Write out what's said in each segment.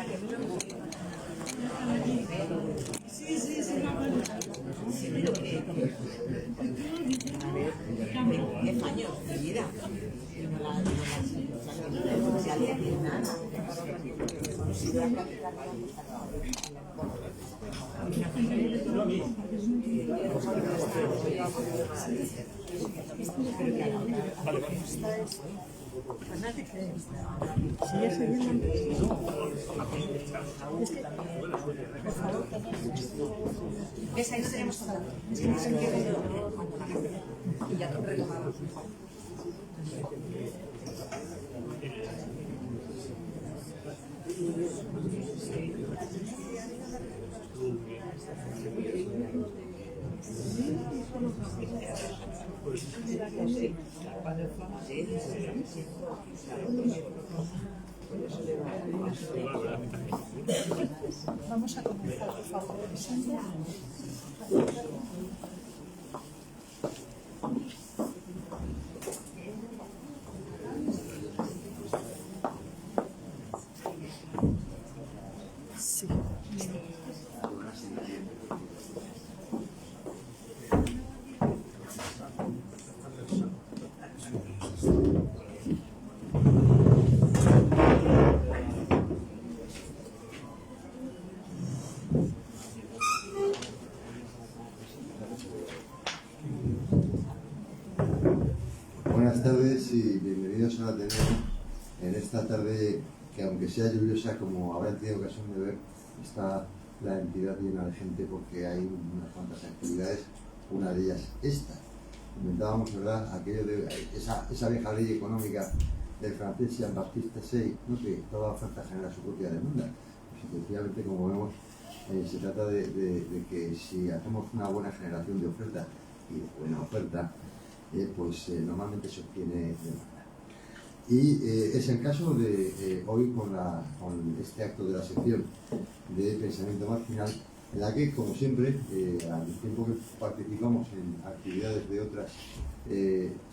10 años de vida. Es ahí tenemos todo. Es que no se entiende y ya retomamos. Vamos a comenzar, por favor. Sí. Buenas tardes y bienvenidos al Ateneo en esta tarde que, aunque sea lluviosa, como habrán tenido ocasión de ver, está la entidad llena de gente porque hay unas cuantas actividades, una de ellas esta. Comentábamos, ¿verdad?, aquello de esa vieja ley económica del francés Jean-Baptiste Say, ¿no?, que toda oferta genera su propia demanda. Pues, efectivamente, como vemos, se trata de que si hacemos una buena generación de oferta y de buena oferta, pues normalmente se obtiene demanda. Y es el caso de hoy con este acto de la sección de pensamiento marginal, en la que, como siempre, al tiempo que participamos en actividades de otras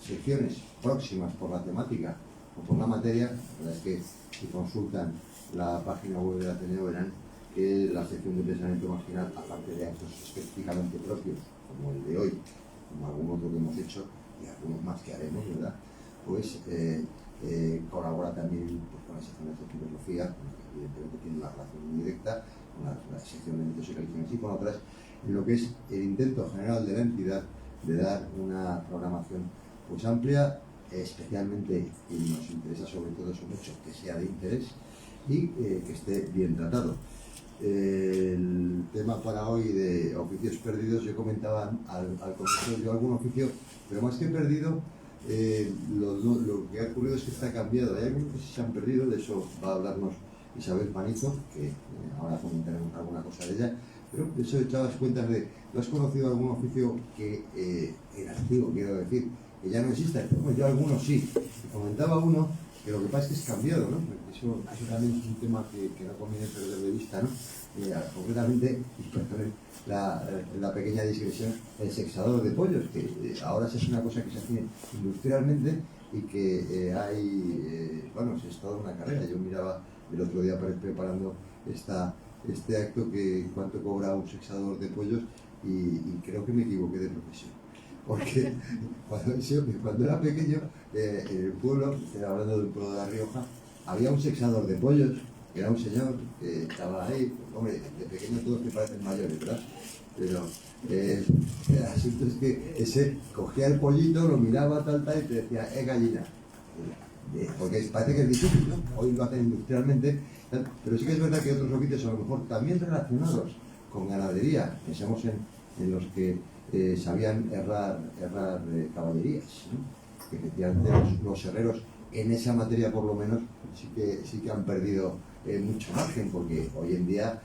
secciones próximas por la temática o por la materia, la verdad es que si consultan la página web del Ateneo verán que la sección de pensamiento marginal, aparte de actos específicamente propios, como el de hoy, como algún otro que hemos hecho, y algunos más que haremos, ¿verdad?, pues colabora también pues, con las secciones de filosofía, que evidentemente tiene una relación muy directa con la sección de mitos y religiones y con otras, en lo que es el intento general de la entidad de dar una programación pues amplia, especialmente, y nos interesa sobre todo eso mucho, que sea de interés y que esté bien tratado. El tema para hoy de oficios perdidos, yo comentaba al comienzo, yo algún oficio, pero más que perdido, lo que ha ocurrido es que está cambiado. Hay algunos que se han perdido, de eso va a hablarnos Isabel Panizo, que ahora comentaremos alguna cosa de ella, pero de eso echabas cuentas de, ¿tú has conocido algún oficio que en activo, quiero decir, que ya no exista? Bueno, yo algunos sí, y comentaba uno que lo que pasa es que es cambiado, ¿no? Eso también es un tema que no conviene perder de vista, ¿no? Concretamente, y perdonen la pequeña digresión, el sexador de pollos, que ahora es una cosa que se hace industrialmente y que bueno, es toda una carrera. Yo miraba el otro día preparando este acto que cuánto cobra un sexador de pollos y creo que me equivoqué de profesión. Porque cuando era pequeño, en el pueblo, estoy hablando del pueblo de La Rioja, había un sexador de pollos, que era un señor que estaba ahí. Hombre, de pequeño todos te parecen mayores, ¿verdad? Pero el asunto es que ese cogía el pollito, lo miraba tal y te decía, gallina. Porque parece que es difícil, ¿no? Hoy lo hacen industrialmente, pero sí que es verdad que otros oficios a lo mejor también relacionados con ganadería, pensamos en los que sabían errar caballerías, ¿no? Que efectivamente los herreros en esa materia por lo menos sí que han perdido mucho margen, porque hoy en día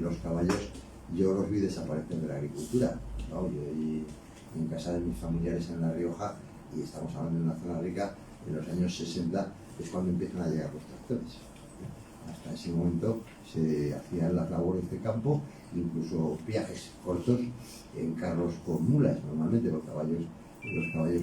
los caballos yo los vi desaparecer de la agricultura, ¿no? Yo en casa de mis familiares en La Rioja, y estamos hablando de una zona rica, en los años 60 es cuando empiezan a llegar los tractores. Hasta ese momento se hacían las labores de campo, incluso viajes cortos en carros con mulas. Normalmente los caballos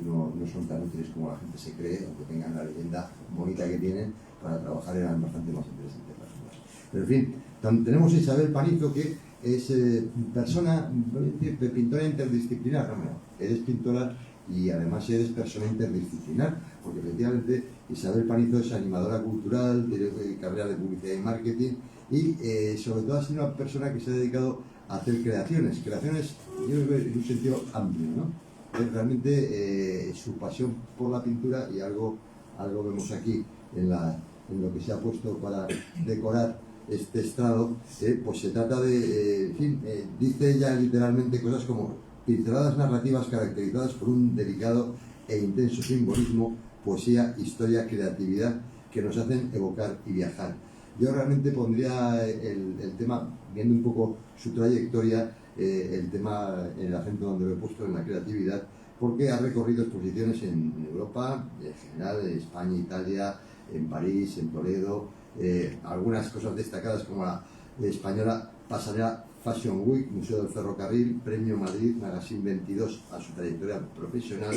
no son tan útiles como la gente se cree, aunque tengan la leyenda bonita que tienen, para trabajar eran bastante más interesantes las mulas. Pero en fin, tenemos a Isabel Panizo, que es persona, pintora interdisciplinar. Eres pintora y además eres persona interdisciplinar, porque efectivamente Isabel Panizo es animadora cultural, tiene carrera de publicidad y marketing, y sobre todo ha sido una persona que se ha dedicado a hacer creaciones, yo creo que en un sentido amplio, ¿no? Realmente su pasión por la pintura, y algo vemos aquí en lo que se ha puesto para decorar este estrado, pues se trata de, en fin, dice ella literalmente cosas como pinceladas narrativas caracterizadas por un delicado e intenso simbolismo, poesía, historia, creatividad, que nos hacen evocar y viajar. Yo realmente pondría el tema, viendo un poco su trayectoria, el tema en el acento donde lo he puesto, en la creatividad, porque ha recorrido exposiciones en Europa, en general, en España, Italia, en París, en Toledo, algunas cosas destacadas como la española Pasarela Fashion Week, Museo del Ferrocarril, Premio Madrid, Magazine 22 a su trayectoria profesional,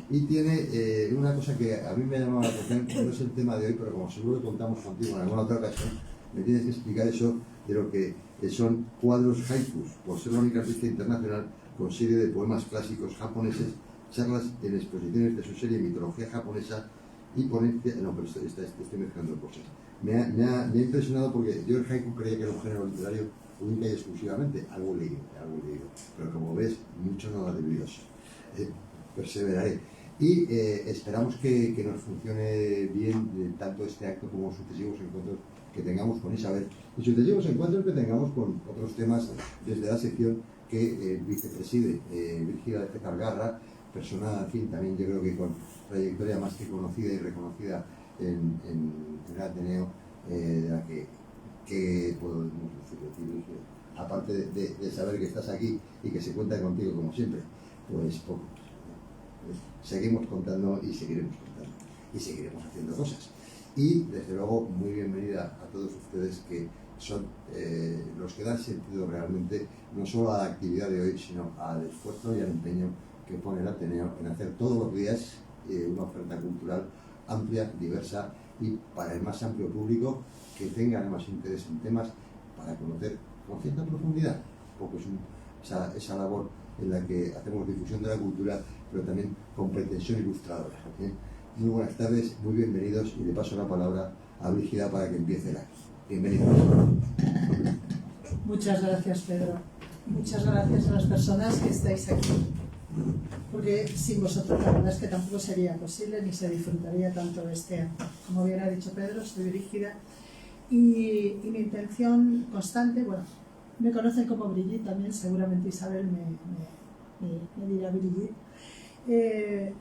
y tiene una cosa que a mí me ha llamado la atención, que no es el tema de hoy, pero como seguro que contamos contigo en alguna otra ocasión, me tienes que explicar eso de lo que son cuadros haikus, por ser la única artista internacional con serie de poemas clásicos japoneses, charlas en exposiciones de su serie Mitología Japonesa y ponencia... No, pero estoy mezclando cosas. Me ha impresionado porque yo el haiku creía que era un género literario única y exclusivamente, algo leído, pero como ves, mucho no ha debido ser. Perseveraré. Y esperamos que nos funcione bien tanto este acto como sucesivos encuentros que tengamos con Isabel y sucesivos encuentros que tengamos con otros temas desde la sección que vicepreside Virginia de César Garra, persona, en fin, también yo creo que con trayectoria más que conocida y reconocida en el Ateneo, de la que podemos decir, aparte de saber que estás aquí y que se cuenta contigo como siempre, pues poco. Seguimos contando y seguiremos contando y seguiremos haciendo cosas. Y desde luego muy bienvenida a todos ustedes, que son los que dan sentido realmente no solo a la actividad de hoy, sino al esfuerzo y al empeño que pone el Ateneo en hacer todos los días una oferta cultural amplia, diversa y para el más amplio público, que tenga además interés en temas para conocer con cierta profundidad. Poco es esa labor en la que hacemos difusión de la cultura, pero también con pretensión ilustradora. Muy buenas tardes, muy bienvenidos, y le paso la palabra a Brígida para que empiece la. Bienvenidos. Muchas gracias, Pedro. Muchas gracias a las personas que estáis aquí, porque sin vosotros la verdad es que tampoco sería posible ni se disfrutaría tanto de este acto. Como bien ha dicho Pedro, soy Brígida y mi intención constante, bueno, me conocen como Brigitte también, seguramente Isabel me dirá Brigitte.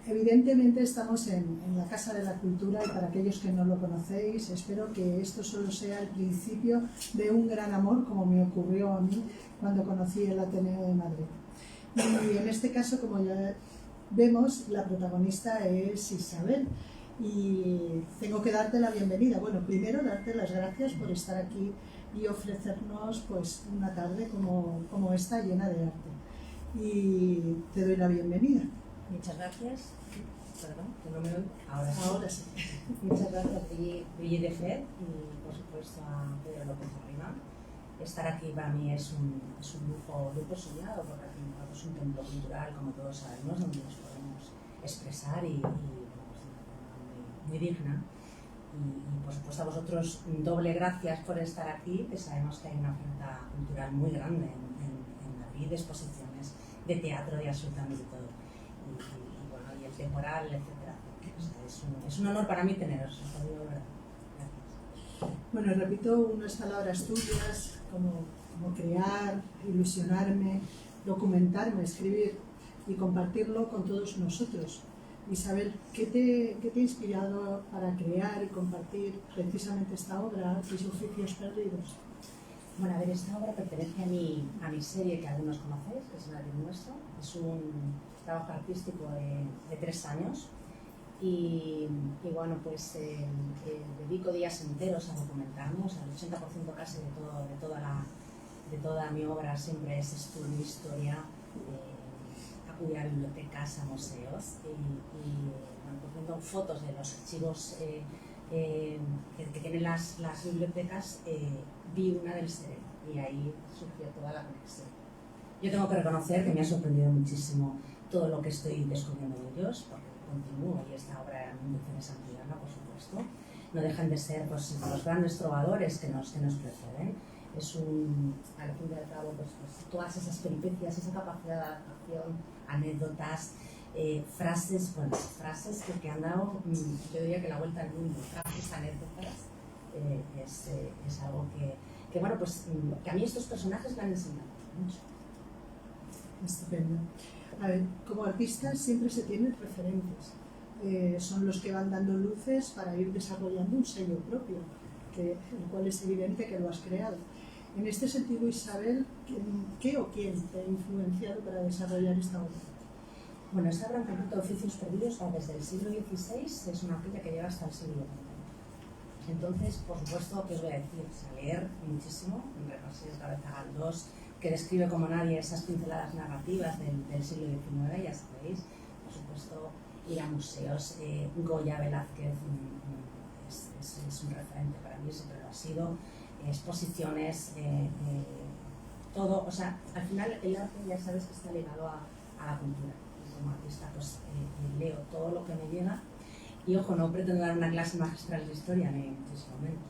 Evidentemente estamos en la Casa de la Cultura, y para aquellos que no lo conocéis, espero que esto solo sea el principio de un gran amor, como me ocurrió a mí cuando conocí el Ateneo de Madrid. Y en este caso, como ya vemos, la protagonista es Isabel, y tengo que darte la bienvenida. Bueno, primero darte las gracias por estar aquí y ofrecernos pues una tarde como esta, llena de arte. Y te doy la bienvenida. Muchas gracias. Perdón, que no me oigo. Ahora sí. Muchas gracias, Brigitte de Fred, y por supuesto a Pedro López Arriba. Estar aquí para mí es un lujo soñado, porque al fin y al cabo es un templo cultural, como todos sabemos, donde nos podemos expresar y muy digna. Y por supuesto a vosotros doble gracias por estar aquí, que sabemos que hay una oferta cultural muy grande en Madrid, de exposiciones, de teatro, de absolutamente todo. Y bueno, y el temporal, etcétera. O sea, es un honor para mí teneros, os lo digo de verdad. Gracias. Bueno, repito unas palabras tuyas, como crear, ilusionarme, documentarme, escribir y compartirlo con todos nosotros. Isabel, ¿qué te ha inspirado para crear y compartir precisamente esta obra, Tus oficios perdidos? Bueno, a ver, esta obra pertenece a mi serie que algunos conocéis, que es El Arte Nuestro. Es un trabajo artístico de 3 años y bueno, pues dedico días enteros a documentarme. O sea, el 80% casi de toda mi obra siempre es estudio, historia, acudir a bibliotecas, a museos y bueno, pues viendo fotos de los archivos que tienen las bibliotecas, vi una del Sereno y ahí surgió toda la conexión. Yo tengo que reconocer que me ha sorprendido muchísimo todo lo que estoy descubriendo de ellos, porque continúo y esta obra de Santillana, por supuesto, no dejan de ser pues, los grandes trovadores que nos preceden. Es al fin y al cabo, pues, todas esas peripecias, esa capacidad de adaptación, anécdotas, frases que han dado, yo diría que la vuelta al mundo, frases, anécdotas, es algo que bueno, pues que a mí estos personajes me han enseñado mucho. Estupendo. A ver, como artistas siempre se tienen referentes. Son los que van dando luces para ir desarrollando un sello propio, el cual es evidente que lo has creado. En este sentido, Isabel, ¿qué o quién te ha influenciado para desarrollar esta obra? Bueno, esta obra en concreto de Oficios Perdidos va desde el siglo XVI, es una joya que llega hasta el siglo XX. Entonces, por supuesto, ¿qué os voy a decir? Leer muchísimo, repasé otra vez a Galdós, que describe como nadie esas pinceladas narrativas del siglo XIX, ya sabéis. Por supuesto, ir a museos, Goya, Velázquez, es un referente para mí, siempre lo ha sido, exposiciones, todo, o sea, al final el arte ya sabes que está ligado a la cultura. Y como artista pues leo todo lo que me llega y ojo, no pretendo dar una clase magistral de historia ni en ese momento.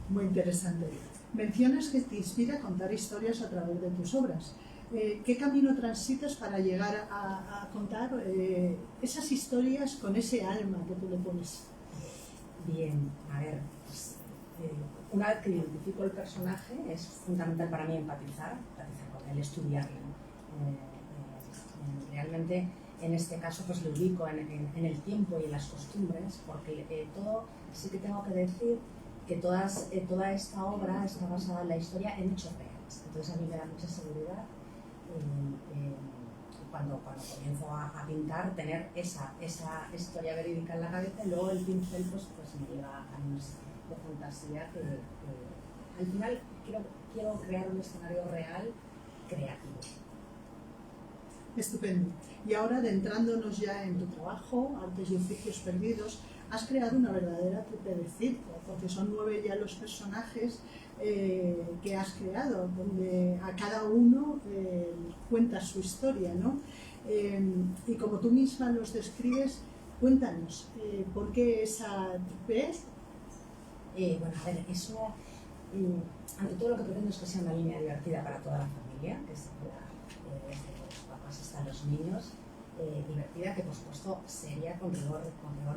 Muy interesante. Mencionas que te inspira a contar historias a través de tus obras. ¿Qué camino transitas para llegar a contar esas historias con ese alma que tú le pones? Bien, a ver, pues, una vez que identifico el personaje es fundamental para mí empatizar con él, estudiarlo. Realmente en este caso pues lo ubico en el tiempo y en las costumbres, porque todo, sí que tengo que decir que toda esta obra está basada en la historia en hechos reales. Entonces a mí me da mucha seguridad cuando comienzo a pintar, tener esa historia verídica en la cabeza y luego el pincel pues me lleva a años de fantasía que al final quiero crear un escenario real creativo. Estupendo. Y ahora, adentrándonos ya en tu trabajo, Artes y Oficios Perdidos, has creado una verdadera trupe de circo, porque son 9 ya los personajes que has creado, donde a cada uno cuentas su historia, ¿no? Y como tú misma los describes, cuéntanos, ¿por qué esa trupe? Bueno, a ver, eso, ante todo lo que pretendo es que sea una línea divertida para toda la familia, que sea desde los papás hasta los niños, divertida, que por supuesto seria, con rigor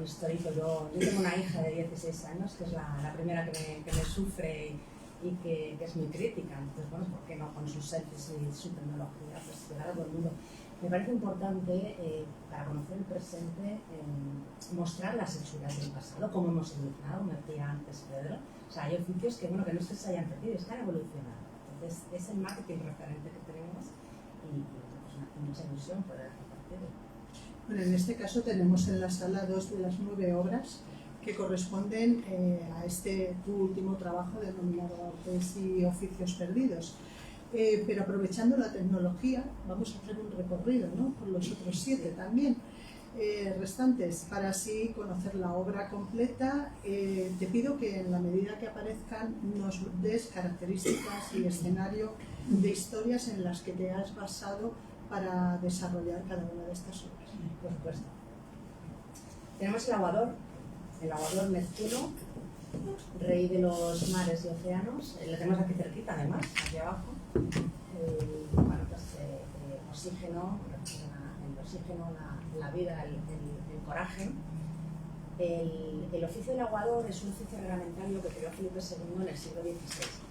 histórico. Yo tengo una hija de 16 años, que es la primera que me sufre y que es muy crítica, entonces bueno, ¿por qué no con sus selfies y su tecnología pues llegar a todo el mundo? Me parece importante para conocer el presente mostrar las hechuras del pasado, cómo hemos evolucionado, me decía antes Pedro. O sea, hay oficios que, bueno, que no es que se hayan perdido, están evolucionando. Entonces, es el marketing referente que tenemos y pues, mucha ilusión poder compartirlo. Bueno, en este caso tenemos en la sala 2 de las 9 obras que corresponden a tu último trabajo denominado Artes y Oficios Perdidos. Pero aprovechando la tecnología, vamos a hacer un recorrido, ¿no?, por los otros 7 también restantes, para así conocer la obra completa. Te pido que en la medida que aparezcan nos des características y escenario de historias en las que te has basado para desarrollar cada una de estas obras. Por supuesto. Tenemos el aguador Neptuno, rey de los mares y océanos. Lo tenemos aquí cerquita, además, aquí abajo. Bueno, pues oxígeno, el oxígeno, la vida, el coraje. El oficio del aguador es un oficio reglamentario que creó Felipe II en el siglo XVI.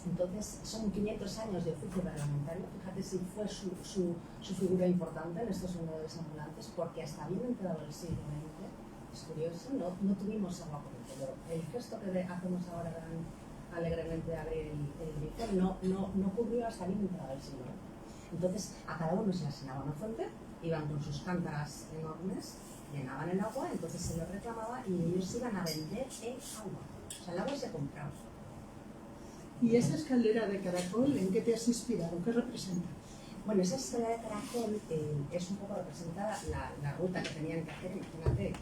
Entonces, son 500 años de oficio reglamentario. Fíjate si fue su figura importante en estos vendedores ambulantes, porque hasta bien entrado el siglo XX, es curioso, no tuvimos agua corriente. Pero el gesto que hacemos ahora alegremente de abrir el grifo no ocurrió hasta bien entrado el siglo XX. Entonces, a cada uno se le asignaba una fuente, iban con sus cántaras enormes, llenaban el agua, entonces se lo reclamaba y ellos iban a vender el agua. O sea, el agua se compraba. ¿Y esa escalera de caracol en qué te has inspirado? ¿Qué representa? Bueno, esa escalera de caracol es un poco representada la ruta que tenían que hacer. Imagínate,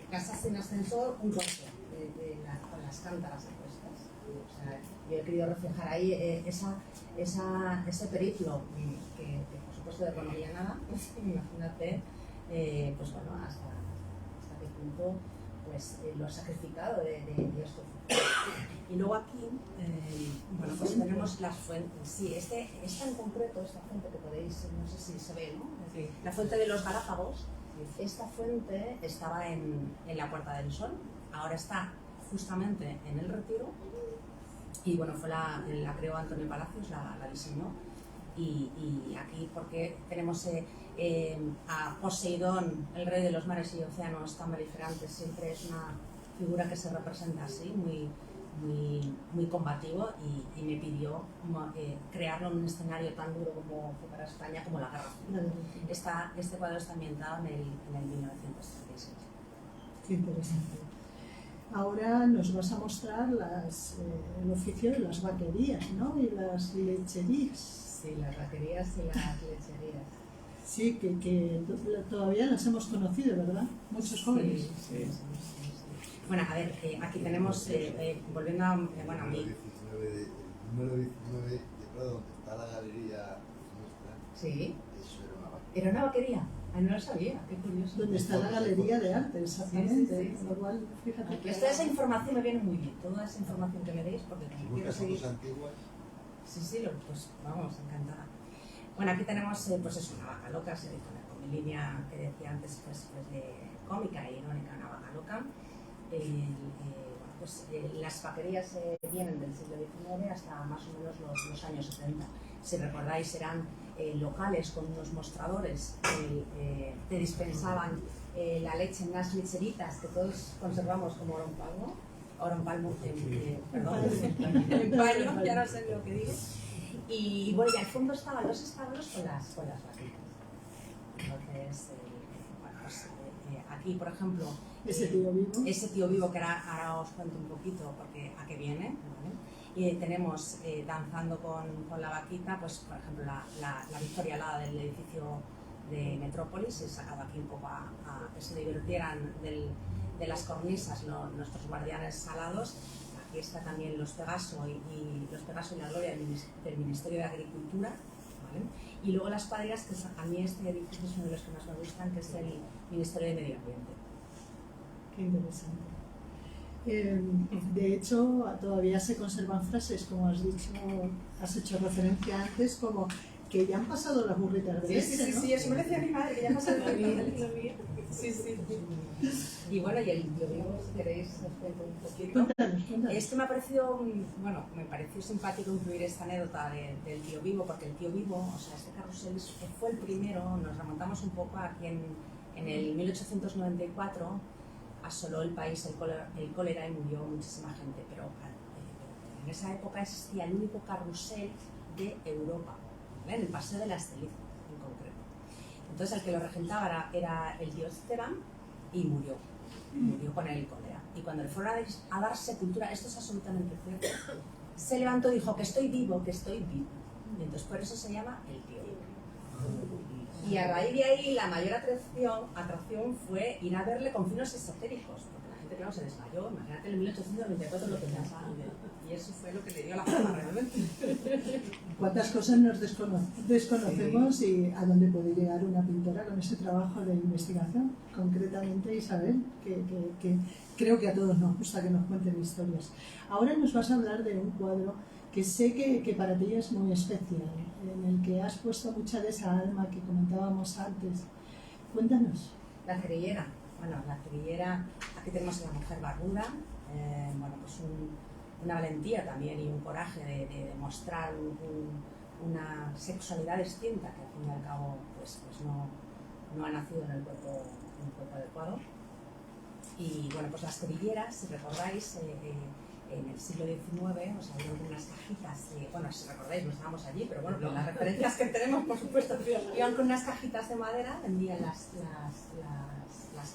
casa sin ascensor, un coche con las cántaras apuestas. O sea, yo he querido reflejar ahí ese periplo que por supuesto de economía nada, pues, imagínate, pues bueno, hasta qué punto pues lo ha sacrificado de esto. Y luego aquí, bueno, pues tenemos las fuentes. Sí, esta en concreto, esta fuente que podéis, no sé si se ve, ¿no? Sí. La fuente de los Galápagos. Esta fuente estaba en la Puerta del Sol, ahora está justamente en el Retiro, y bueno, la creó Antonio Palacios, la diseñó, y aquí porque tenemos a Poseidón, el rey de los mares y océanos tan beligerantes, siempre es una figura que se representa así, muy combativo, y me pidió crearlo en un escenario tan duro como fue para España como la guerra civil. Este cuadro está ambientado en el 1936. Qué interesante. Ahora nos vas a mostrar el oficio de las vaquerías, ¿no? Y las lecherías. Sí, las vaquerías y las lecherías. Sí, que todavía las hemos conocido, ¿verdad? Muchos jóvenes. Sí. Bueno, a ver, aquí tenemos, volviendo a, bueno, a mí. El número 19 de Prado, donde está la galería nuestra. Sí. Eso era una vaquería. ¿Era una vaquería? Ah, no lo sabía, qué curioso. Donde está la galería de arte, exactamente. Sí. Lo cual, fíjate. Toda esa información me viene muy bien, toda esa información que me deis, porque Si quiero buscas seguir. fotos antiguas. Sí, pues vamos, encantada. Bueno, aquí tenemos, pues es una vaca loca, se dice con mi línea que decía antes, pues de cómica e irónica, una vaca loca. Las vaquerías vienen del siglo XIX hasta más o menos los años 70. Si recordáis, eran locales con unos mostradores que dispensaban la leche en unas lecheritas que todos conservamos como Oro en palmo, perdón, en paño, ya no sé lo que digo. Y bueno, y al fondo estaban los establos con las vaquitas. Entonces, bueno, pues aquí, por ejemplo, ese tío vivo que ahora os cuento un poquito porque a qué viene, ¿vale? Y tenemos danzando con la vaquita, pues por ejemplo la Victoria Alada del edificio de Metrópolis, he sacado aquí un poco a que se divirtieran de las cornisas nuestros guardianes alados. Aquí está también los Pegaso y la Gloria del Ministerio de Agricultura, ¿vale? Y luego las cuadrigas, que a mí este edificio es uno de los que más me gustan, que es el Ministerio de Medio Ambiente. Qué interesante. De hecho, todavía se conservan frases, como has dicho, has hecho referencia antes, como que ya han pasado las burritas de leche, ¿no? Sí, eso me decía mi madre, que ya ha pasado lo mío. Sí. Y bueno, y el tío vivo, si queréis, os cuento un poquito. Cuéntanos. Esto me pareció simpático incluir esta anécdota del tío vivo, porque el tío vivo, o sea, este carrusel fue el primero, nos remontamos un poco aquí en el 1894, asoló el país el cólera y murió muchísima gente, pero en esa época existía el único carrusel de Europa, ¿vale? En el Paseo de las Delicias en concreto. Entonces el que lo regentaba era el tío Esteban y murió con el cólera. Y cuando le fueron a dar sepultura, esto es absolutamente cierto, se levantó y dijo que estoy vivo. Y entonces por eso se llama el tío vivo. Y a raíz de ahí la mayor atracción fue ir a verle con fines esotéricos, porque la gente, claro, se desmayó. Imagínate en el 1894 lo que pasaba, y eso fue lo que le dio la fama realmente. ¿Cuántas cosas nos desconocemos y a dónde puede llegar una pintora con ese trabajo de investigación? Concretamente, Isabel, que creo que a todos nos gusta que nos cuenten historias. Ahora nos vas a hablar de un cuadro que sé que para ti es muy especial, en el que has puesto mucha de esa alma que comentábamos antes. Cuéntanos. La cerillera. Bueno, la cerillera, aquí tenemos a la mujer barbuda, pues una valentía también y un coraje de mostrar una sexualidad distinta que al fin y al cabo pues no ha nacido en el cuerpo adecuado. Y bueno, pues las cerilleras, si recordáis, en el siglo XIX, o sea, iban con unas cajitas, si recordáis, no estábamos allí, pero bueno, con las referencias que tenemos, por supuesto, iban con unas cajitas de madera, vendían las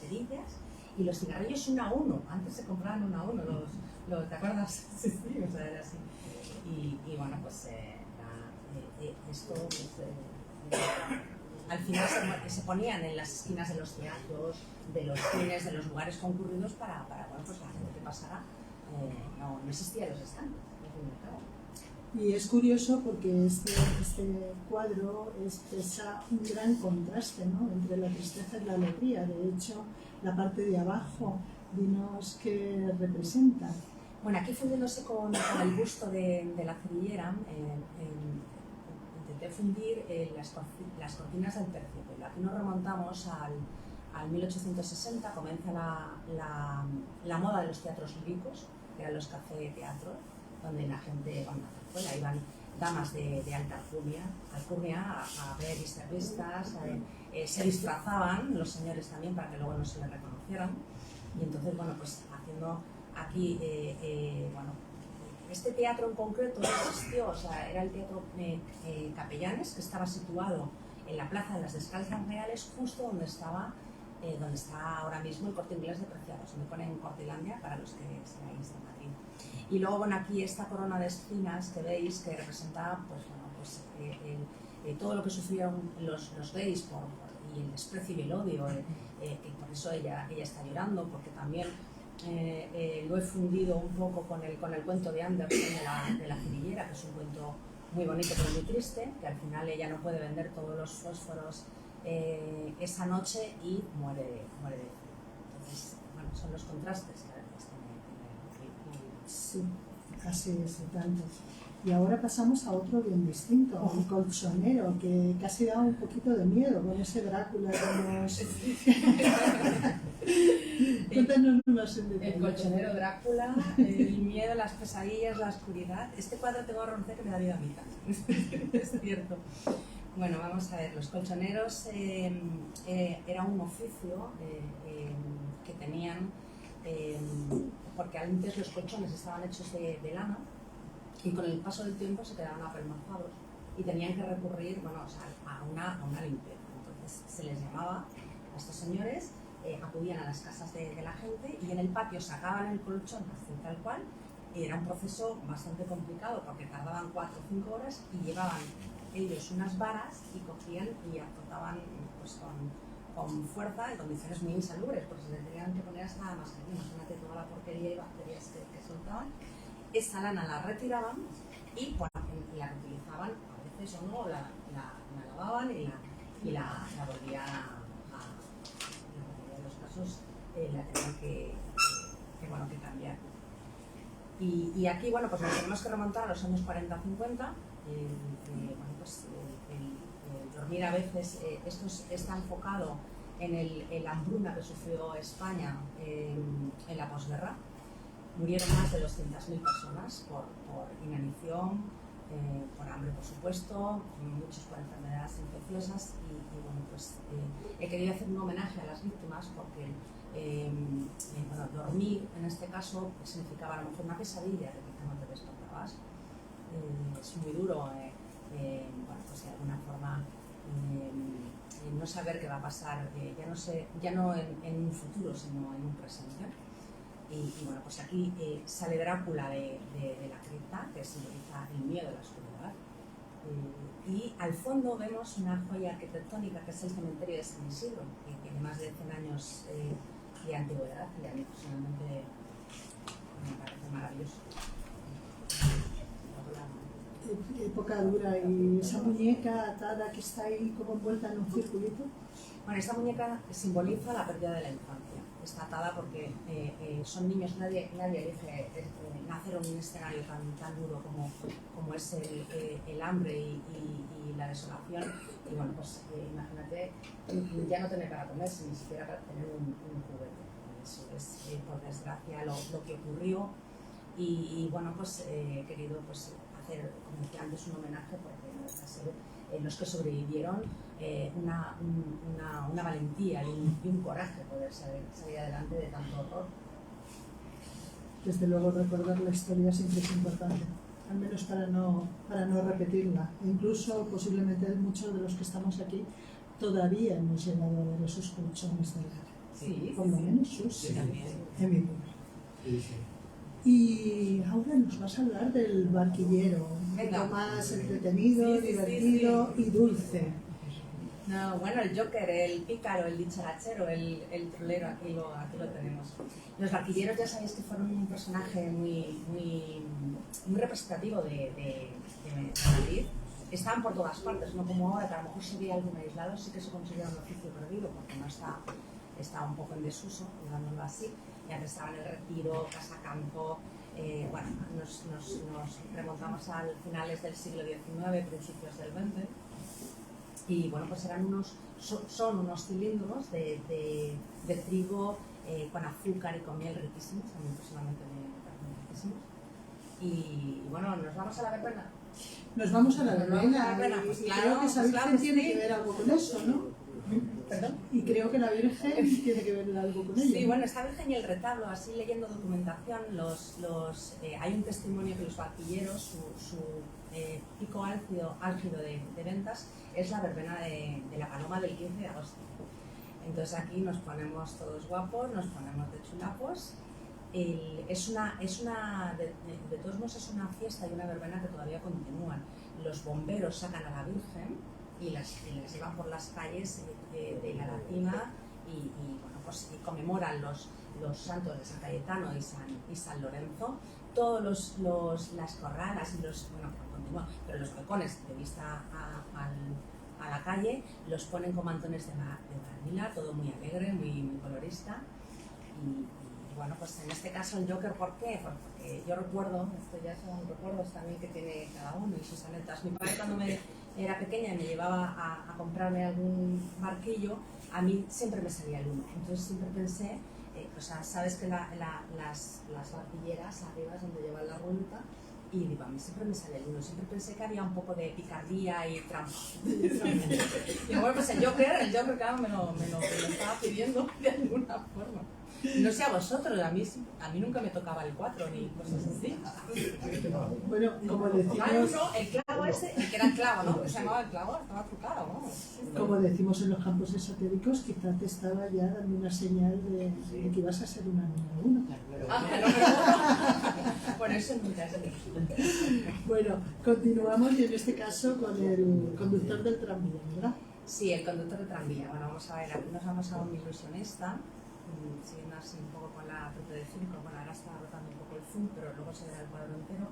cerillas y los cigarrillos 1 a 1, antes se compraban 1 a 1, ¿te acuerdas? Sí, o sea, era así. Y bueno, pues esto, pues, al final se ponían en las esquinas de los teatros, de los cines, de los lugares concurridos para bueno, pues la gente que pasara, no existían los estantes, al fin y al cabo. Y es curioso porque este cuadro expresa un gran contraste, ¿no?, entre la tristeza y la alegría. De hecho, la parte de abajo, dinos qué representa. Bueno, aquí fundiéndose con el busto de la cerillera, intenté fundir las cortinas del terciopelo. Aquí nos remontamos al 1860, comienza la moda de los teatros líricos, que eran los café teatros, donde la gente, bueno, iban damas de alta alcurnia a ver y ser vistas, se disfrazaban los señores también para que luego no se les reconocieran. Y entonces, bueno, pues haciendo aquí, bueno, este teatro en concreto existió, o sea, era el Teatro Capellanes, que estaba situado en la Plaza de las Descalzas Reales, justo donde está ahora mismo el Corte Inglés de Preciados, donde ponen Cortilandia para los que seáis de Madrid. Y luego, bueno, aquí esta corona de espinas que veis, que representa, pues, bueno, pues, todo lo que sufrieron los gays y el desprecio y el odio, y por eso ella está llorando, porque también lo he fundido un poco con el cuento de Anderson de la cerillera, que es un cuento muy bonito pero muy triste, que al final ella no puede vender todos los fósforos esa noche y muere de frío. Entonces, bueno, son los contrastes que a veces tiene. Sí, así es, y tantos. Y ahora pasamos a otro bien distinto, el colchonero, que casi da un poquito de miedo con ese Drácula que nos... Cuéntanos más en detalle. El colchonero Drácula, el miedo, las pesadillas, la oscuridad. Este cuadro tengo que reconocer que me da vida a mí también, es cierto. Bueno, vamos a ver, los colchoneros era un oficio que tenían, porque antes los colchones estaban hechos de lana, y con el paso del tiempo se quedaban apelmazados y tenían que recurrir, bueno, o sea, a una limpieza. Entonces se les llamaba a estos señores, acudían a las casas de la gente y en el patio sacaban el colchón así tal cual, y era un proceso bastante complicado porque tardaban 4 o 5 horas y llevaban ellos unas varas y cogían y azotaban pues, con fuerza en condiciones muy insalubres, porque se tenían que poner hasta la mascarilla. Imagínate toda la porquería y bacterias que soltaban. Esa lana la retiraban y bueno, la reutilizaban, a veces o no, la lavaban y la volvían a en la mayoría de los casos la tenían que cambiar. Y aquí, bueno, pues nos tenemos que remontar a los años 40-50, bueno, pues el dormir a veces, esto está enfocado en la hambruna que sufrió España en la posguerra. Murieron más de 200.000 personas por inanición, por hambre, por supuesto, muchos por enfermedades infecciosas y bueno, pues he querido hacer un homenaje a las víctimas porque bueno, dormir en este caso significaba a lo mejor una pesadilla de que no te despertabas. Es muy duro, bueno, pues de alguna forma no saber qué va a pasar, ya no en un futuro, sino en un presente. Y bueno, pues aquí sale Drácula de la cripta, que simboliza el miedo a la oscuridad. Y al fondo vemos una joya arquitectónica que es el cementerio de San Isidro, que tiene más de 100 años de antigüedad y a mí personalmente me parece maravilloso. Época dura, y esa muñeca atada que está ahí como envuelta en un circulito. Bueno, esta muñeca simboliza la pérdida de la infancia. Está atada porque son niños, nadie elige nacer en un escenario tan duro como es el hambre y la desolación. Y bueno, pues imagínate ya no tener para comer, ni siquiera para tener un juguete. Eso es, por desgracia, lo que ocurrió. Y bueno, pues he querido pues, hacer, como decía antes, un homenaje porque no deja de ser los que sobrevivieron, una valentía y un coraje poder salir adelante de tanto horror. Desde luego recordar la historia siempre es importante, al menos para no repetirla. E incluso posiblemente muchos de los que estamos aquí todavía hemos llegado a ver esos colchones de lana. Sí, por lo menos yo sí, también. En mi pueblo. Sí, sí. Y ahora nos vas a hablar del barquillero, un poco más entretenido, divertido y dulce. No, bueno, el Joker, el pícaro, el dicharachero, el trolero, aquí lo tenemos. Los barquilleros ya sabéis que fueron un personaje muy representativo de Madrid. Estaban por todas partes, no como ahora, que a lo mejor se veía algún aislado, sí que se considera un oficio perdido, porque no está un poco en desuso, digámoslo así. Y antes estaban el Retiro, Casacampo. Bueno, nos remontamos a finales del siglo XIX, principios del XX. Y bueno, pues son unos cilindros de trigo con azúcar y con miel riquísimos, a mí personalmente me parecen riquísimos. Y bueno, nos vamos a la verbena. Nos vamos a la verbena, pues y claro, creo que esa pues Virgen claro que tiene sí. que ver algo con eso, ¿no? ¿Perdón? Y creo que la Virgen tiene que ver algo con ello. Sí, bueno, esta Virgen y el retablo, así leyendo documentación, hay un testimonio que los barquilleros, su pico álgido de ventas es la verbena de la Paloma del 15 de agosto. Entonces aquí nos ponemos todos guapos, nos ponemos de chulapos. De todos modos es una fiesta y una verbena que todavía continúan. Los bomberos sacan a la Virgen y las llevan por las calles de la Latina y bueno, pues y conmemoran los santos de San Cayetano y San Lorenzo. Todos las corralas y pero los balcones de vista a la calle los ponen con mantones de Manila, todo muy alegre, muy colorista. Y bueno, pues en este caso el Joker, ¿por qué? Porque yo recuerdo, esto ya son recuerdos también que tiene cada uno y sus anécdotas. Mi padre cuando era pequeña y me llevaba a comprarme algún barquillo, a mí siempre me salía el 1. Entonces siempre pensé, o sea, sabes que las barquilleras arriba es donde llevan la rueda y digo, a mí siempre me sale el 1. Siempre pensé que había un poco de picardía y trampa. Y bueno, pues el Joker claro, me lo estaba pidiendo de alguna forma. No sé a vosotros, a mí nunca me tocaba el 4 ni cosas así. Bueno, como decimos, el clavo ese, el que era el clavo, ¿no? Que se llamaba el clavo, estaba trucado, ¿no? Como decimos en los campos esotéricos, quizás te estaba ya dando una señal de que ibas a ser una número 1. Bueno, eso nunca es. Bueno, continuamos y en este caso con el conductor del tranvía, ¿verdad? Sí, el conductor del tranvía. Bueno, vamos a ver, aquí nos vamos a un ilusionista. Siguiendo así un poco con la propia de circo, bueno, ahora está rotando un poco el zoom, pero luego se verá el cuadro entero,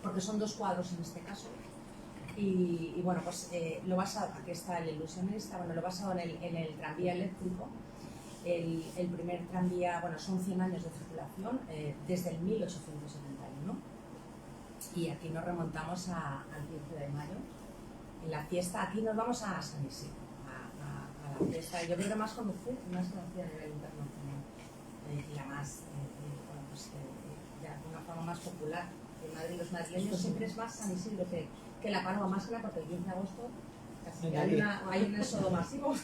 porque son 2 cuadros en este caso. Y bueno, pues lo basado, aquí está el ilusionista, bueno, lo basado en el tranvía eléctrico. El primer tranvía, bueno, son 100 años de circulación, desde el 1871. Y aquí nos remontamos al 15 de mayo. En la fiesta, aquí nos vamos a San Isidro. La fiesta, yo creo que más conocida a nivel internacional y la más, de alguna forma más popular en Madrid. Los madrileños siempre es más San Isidro que la Paloma, más que nada porque el 15 de agosto casi hay un éxodo masivo.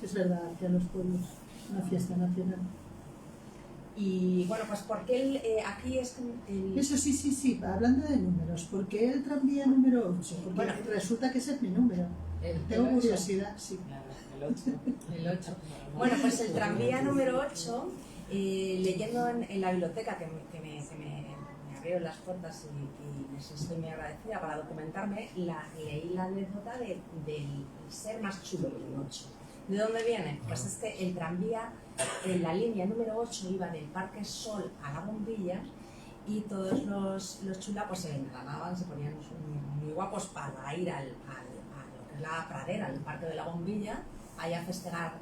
Es verdad que a los pueblos una fiesta nacional. Y bueno, pues porque aquí es Eso sí, hablando de números, ¿por qué el tranvía número 8? Porque bueno, resulta que ese es mi número. Tengo curiosidad, sí. El 8. Bueno, pues el tranvía número 8, leyendo en la biblioteca que me abrieron las puertas y les estoy muy agradecida para documentarme, leí la anécdota del ser más chulo que el 8. ¿De dónde viene? Pues es que el tranvía en la línea número 8 iba del Parque Sol a la Bombilla y todos los chulapos se engalanaban, se ponían muy guapos para ir a lo que es la pradera, al Parque de la Bombilla, ahí a festejar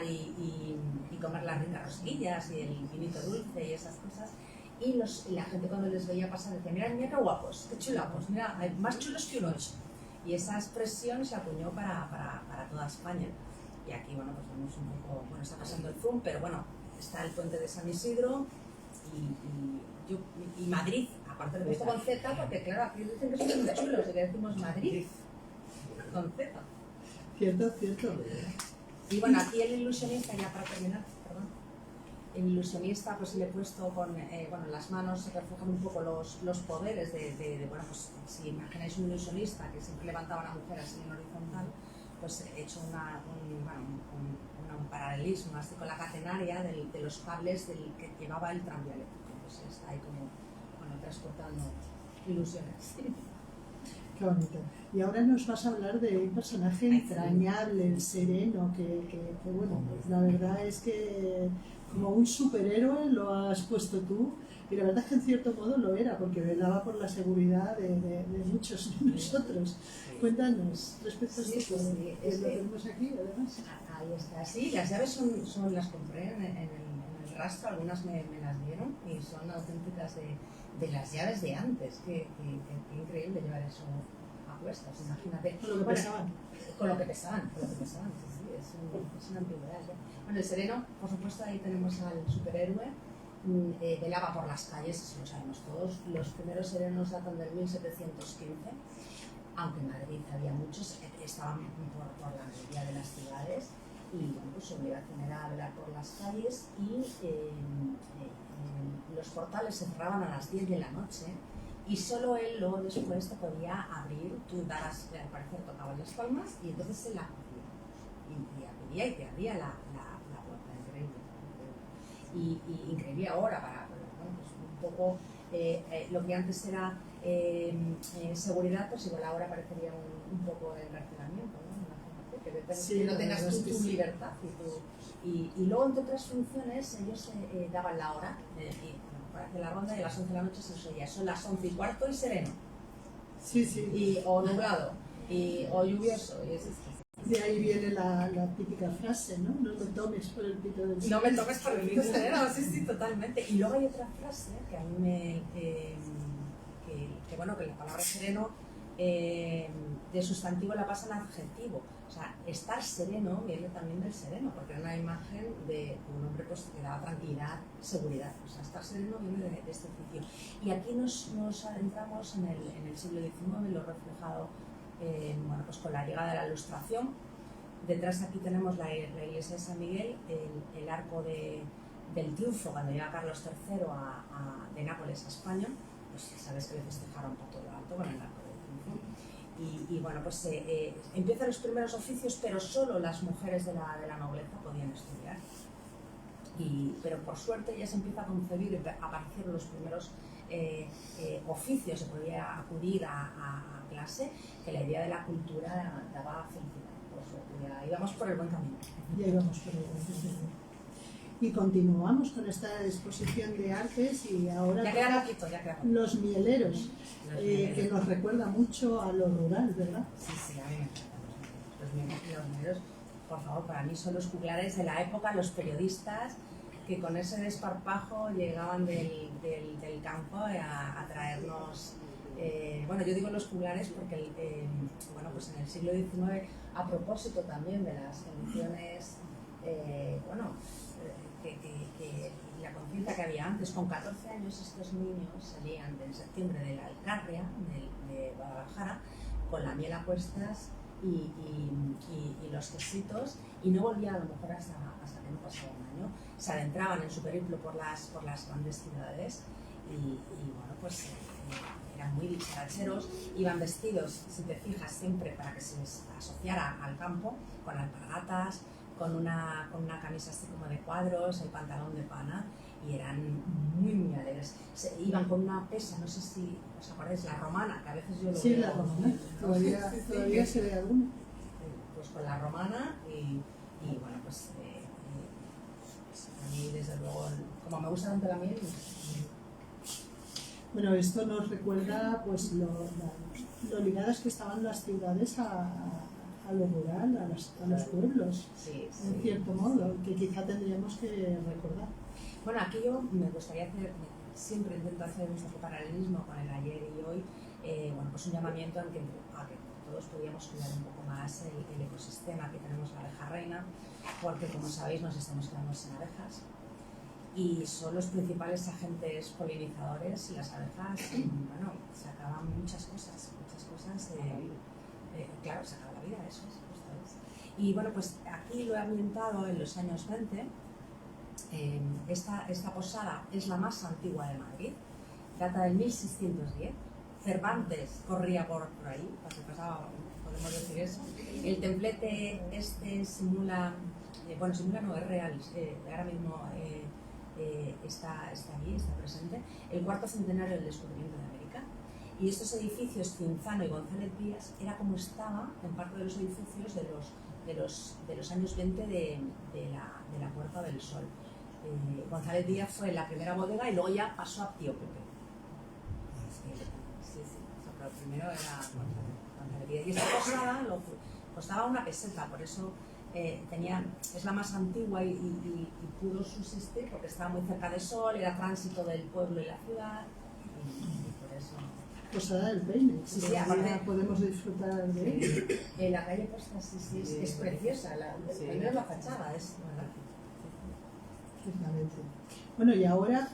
y comer las ricas rosquillas y el vinito dulce y esas cosas. Y la gente cuando les veía pasar decía, mira qué guapos, qué chulapos, mira, hay más chulos que un 8. Y esa expresión se acuñó para toda España. Y aquí, bueno, pues vemos un poco, bueno, está pasando el zoom, pero bueno, está el puente de San Isidro y Madrid, aparte de esto con Z, porque claro, aquí dicen que son muy chulos y que decimos Madrid con Z. Cierto. Y bueno, aquí el ilusionista, ya para terminar, perdón, el ilusionista pues le he puesto con las manos se reflejan un poco los poderes bueno, pues si imagináis un ilusionista que siempre levantaba a una mujer así en horizontal, pues he hecho un paralelismo así con la catenaria de los cables que llevaba el tranvía eléctrico. Pues está ahí como transportando ilusiones. Qué bonito. Y ahora nos vas a hablar de un personaje entrañable, el Sereno, que bueno, la verdad es que como un superhéroe lo has puesto tú, y la verdad es que en cierto modo lo era, porque velaba por la seguridad de muchos de nosotros. Cuéntanos respecto a esto, que lo tenemos aquí, además. Ahí está, sí, las llaves son las compré en el rastro, algunas me las dieron y son auténticas de las llaves de antes. Qué increíble llevar eso a cuestas, imagínate. Con lo que pesaban. Con lo que pesaban, sí, es una antigüedad ya. Bueno, el Sereno, por supuesto, ahí tenemos al superhéroe, velaba por las calles, eso lo sabemos todos. Los primeros serenos datan del 1715, aunque en Madrid había muchos, estaban por la mayoría de las ciudades, y bueno, pues su obligación era velar por las calles, y los portales se cerraban a las 10 de la noche y solo él luego después te podía abrir, tú dabas, al parecer tocaban las palmas y entonces él la abría y te abría la puerta, increíble. Y increíble ahora para bueno, pues un poco lo que antes era seguridad, pues igual ahora parecería un poco el encarcelamiento, ¿no? Que no tengas tu libertad y luego entre otras funciones ellos daban la hora para hacer la ronda, y a las 11 de la noche se os oía, son las 11:15 y sereno, sí. O nublado o lluvioso, y es esto. De ahí viene la típica frase, ¿no? No me tomes por el pito del sereno. No me tomes por el pito del sereno, sí, totalmente. Y luego hay otra frase que a mí bueno, que la palabra sereno de sustantivo la pasa en adjetivo. O sea, estar sereno viene también del sereno, porque era una imagen de un hombre pues, que daba tranquilidad, seguridad. O sea, estar sereno viene de este oficio. Y aquí nos adentramos en el siglo XIX, lo reflejado bueno, pues con la llegada de la Ilustración. Detrás aquí tenemos la iglesia de San Miguel, el arco del triunfo cuando llega Carlos III de Nápoles a España. Pues ya sabes que le festejaron por todo lo alto con el arco del triunfo. Y bueno, pues empiezan los primeros oficios, pero solo las mujeres de la nobleza podían estudiar. Pero por suerte ya se empieza a concebir, aparecieron los primeros oficios, se podía acudir a clase, que la idea de la cultura daba felicidad. Por suerte, ya íbamos por el buen camino. Ya íbamos por el buen camino. Y continuamos con esta exposición de artes y ahora ya queda poquito. Los mieleros, que nos recuerda mucho a lo rural, ¿verdad? Sí, a mí me encantan los mieleros. Por favor, para mí son los juglares de la época, los periodistas que con ese desparpajo llegaban del campo a traernos. Bueno, yo digo los juglares porque bueno, pues en el siglo XIX, a propósito también de las condiciones, bueno, que la conciencia que había antes, con 14 años estos niños salían en septiembre de la Alcarria, de Guadalajara, con la miel a cuestas y los quesitos, y no volvían a lo mejor hasta que no pasaba un año. Se adentraban en su periplo por las grandes ciudades y bueno, pues eran muy dicharacheros, iban vestidos, si te fijas, siempre para que se les asociara al campo, con alpargatas, con una camisa así como de cuadros, el pantalón de pana, y eran muy alegres. Iban con una pesa, no sé si os acordáis, la romana, que a veces yo lo sí, veo. La romana, todavía se ve alguna. Pues con la romana y bueno, pues a mí desde luego, como me gusta tanto la miel. Bueno, esto nos recuerda pues lo ligadas que estaban las ciudades a lo rural, a los pueblos, sí. En cierto modo, que quizá tendríamos que recordar. Bueno, aquí yo me gustaría hacer, siempre intento hacer un poco paralelismo con el ayer y hoy, bueno, pues un llamamiento a que todos podríamos cuidar un poco más el ecosistema que tenemos la abeja reina, porque como sabéis nos estamos quedando sin abejas y son los principales agentes polinizadores, y las abejas, bueno, se acaban muchas cosas, claro, se acaba la vida, eso es. Y bueno, pues aquí lo he ambientado en los años 20. Esta posada es la más antigua de Madrid, data del 1610. Cervantes corría por ahí, pasaba, podemos decir eso. El templete simula, no es real, ahora mismo está allí, está presente. El cuarto centenario del descubrimiento de América. Y estos edificios, Cinzano y González Díaz, era como estaba en parte de los edificios de los años 20 de la Puerta del Sol. González Díaz fue la primera bodega y luego ya pasó a Tío Pepe. Sí, pero primero era González Díaz. Y esta posada costaba una peseta, por eso es la más antigua y pudo subsistir porque estaba muy cerca de Sol, era tránsito del pueblo y la ciudad, y por eso... Posada del Peine, sí, aparte podemos disfrutar de ella. En la calle Posta, sí, es preciosa, primero la fachada, es verdad. Exactamente. Bueno, y ahora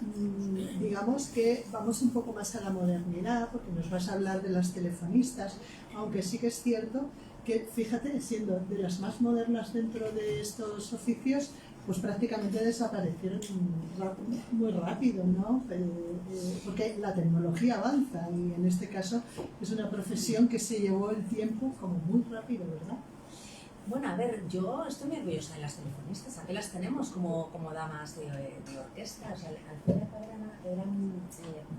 digamos que vamos un poco más a la modernidad, porque nos vas a hablar de las telefonistas, aunque sí que es cierto que, fíjate, siendo de las más modernas dentro de estos oficios, pues prácticamente desaparecieron muy rápido, ¿no? Porque la tecnología avanza y en este caso es una profesión que se llevó el tiempo como muy rápido, ¿verdad? Bueno, a ver, yo estoy muy orgullosa de las telefonistas, aquí las tenemos como damas de orquesta, o sea, al fin y al cabo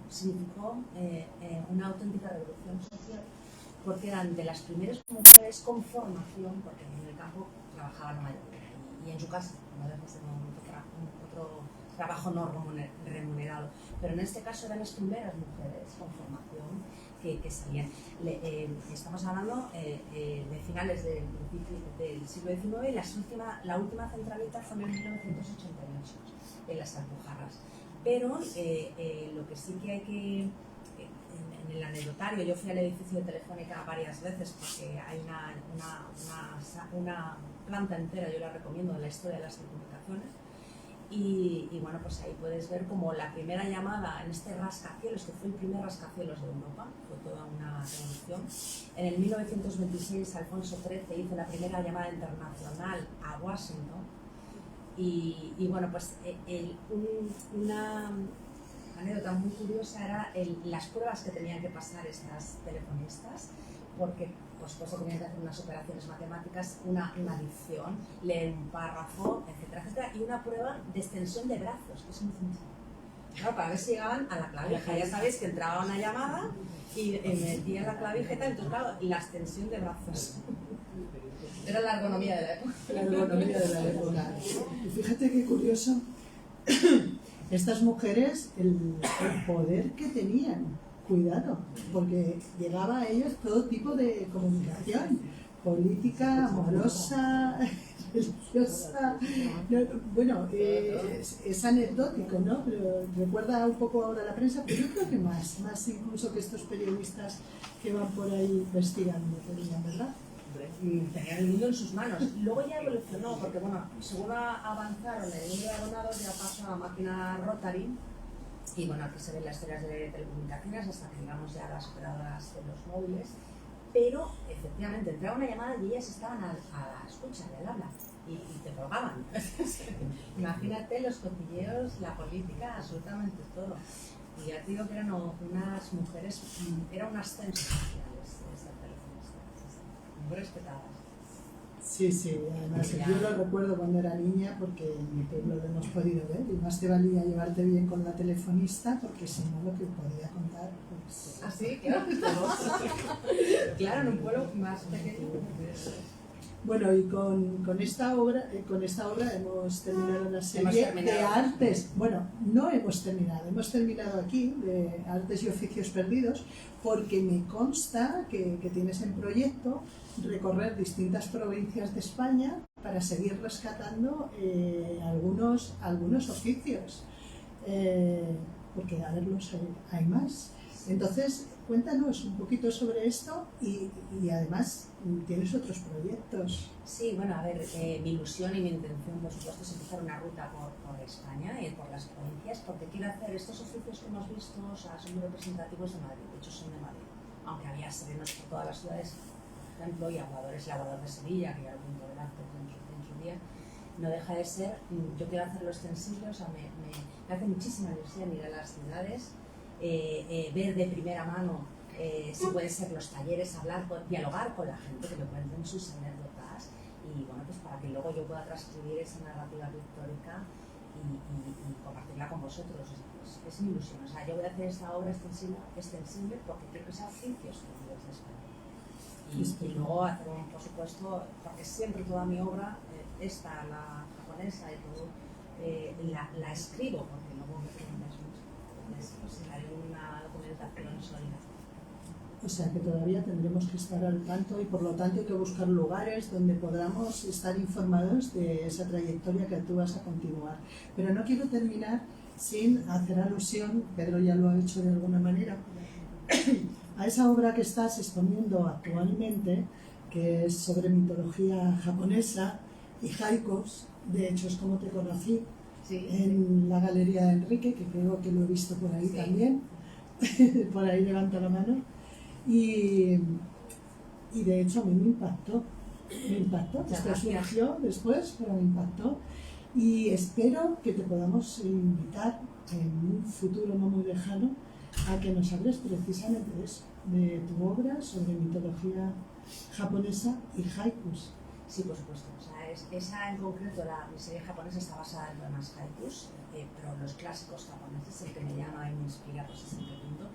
significó una auténtica revolución social, porque eran de las primeras mujeres con formación, porque en el campo trabajaba la mayoría, y en su casa, no deja de ser otro trabajo no remunerado, pero en este caso eran las primeras mujeres con formación que salían. Estamos hablando de finales del siglo XIX y la última centralita fue en 1988, en las Alpujarras. Pero lo que sí que hay que... En el anecdotario, yo fui al edificio de Telefónica varias veces porque hay una planta entera, yo la recomiendo, de la historia de las telecomunicaciones. Y bueno, pues ahí puedes ver como la primera llamada en este rascacielos, que fue el primer rascacielos de Europa, fue toda una revolución. En el 1926 Alfonso XIII hizo la primera llamada internacional a Washington. Y bueno, pues una anécdota muy curiosa era las pruebas que tenían que pasar estas telefonistas, porque pues tenían que hacer unas operaciones matemáticas, una adicción, leer un párrafo, etcétera, etcétera, y una prueba de extensión de brazos, que es muy sencillo. Claro, para ver si llegaban a la clavija. Ya sabéis que entraba una llamada y metían la clavija y tal, entonces claro, la extensión de brazos. Era la ergonomía de la época. La ergonomía de la época. Y fíjate qué curioso, estas mujeres, el poder que tenían. Cuidado, porque llegaba a ellos todo tipo de comunicación, política, amorosa, religiosa. Bueno, es anecdótico, ¿no? Pero recuerda un poco ahora la prensa, pero yo creo que más incluso que estos periodistas que van por ahí investigando, ¿verdad? Y tenían el mundo en sus manos. Luego ya evolucionó, porque bueno, según avanzaron el mundo de abonados, ya pasó a máquina Rotary. Y bueno, aquí se ven las historias de telecomunicaciones hasta que llegamos ya a las operadoras de los móviles. Pero efectivamente entraba una llamada y ellas estaban a la escucha del habla y te colgaban. Imagínate los cotilleos, la política, absolutamente todo. Y ya te digo que eran unas mujeres, era un ascenso social ser telefonistas, muy respetadas. Sí, además yo lo recuerdo cuando era niña porque en mi pueblo lo hemos podido ver y más te valía llevarte bien con la telefonista porque si no lo que podía contar pues... ¿Ah, sí? Claro. Claro, en un pueblo más pequeño. Bueno, y con esta obra hemos terminado la serie de artes. Bueno, no hemos terminado aquí de artes y oficios perdidos porque me consta que tienes en proyecto recorrer distintas provincias de España para seguir rescatando algunos oficios, porque a verlos hay más. Entonces, cuéntanos un poquito sobre esto y además tienes otros proyectos. Sí, bueno, a ver, mi ilusión y mi intención, por supuesto, es empezar una ruta por España y por las provincias, porque quiero hacer estos oficios que hemos visto, o sea, son muy representativos de Madrid, de hecho son de Madrid, aunque había serenos por todas las ciudades, por ejemplo, y aguadores, el aguador de Sevilla, que ya lo pinto delante en su día, no deja de ser, yo quiero hacerlo extensible, o sea, me hace muchísima ilusión ir a las ciudades, ver de primera mano si pueden ser los talleres, dialogar con la gente, que me cuenten sus anécdotas y bueno, pues para que luego yo pueda transcribir esa narrativa pictórica compartirla con vosotros. Es mi ilusión. O sea, yo voy a hacer esta obra extensible porque quiero que sea oficios de España. Y luego hacer por supuesto, porque siempre toda mi obra, esta, la japonesa y todo, la escribo porque luego me preguntas mucho. Entonces, pues haré una documentación sólida. O sea que todavía tendremos que estar al tanto y por lo tanto hay que buscar lugares donde podamos estar informados de esa trayectoria que tú vas a continuar. Pero no quiero terminar sin hacer alusión, Pedro ya lo ha hecho de alguna manera, a esa obra que estás exponiendo actualmente, que es sobre mitología japonesa y haikus. De hecho es como te conocí, sí, en la Galería de Enrique, que creo que lo he visto por ahí, sí, también. Por ahí levanta la mano. Y de hecho a mí me impactó, después surgió después, pero me impactó y espero que te podamos invitar en un futuro no muy lejano a que nos hables precisamente de eso, de tu obra sobre mitología japonesa y haikus. Sí, por supuesto. O sea, esa en concreto, la serie japonesa está basada en poemas haikus, pero los clásicos japoneses, el que me llama y me inspira, pues es el que pinto.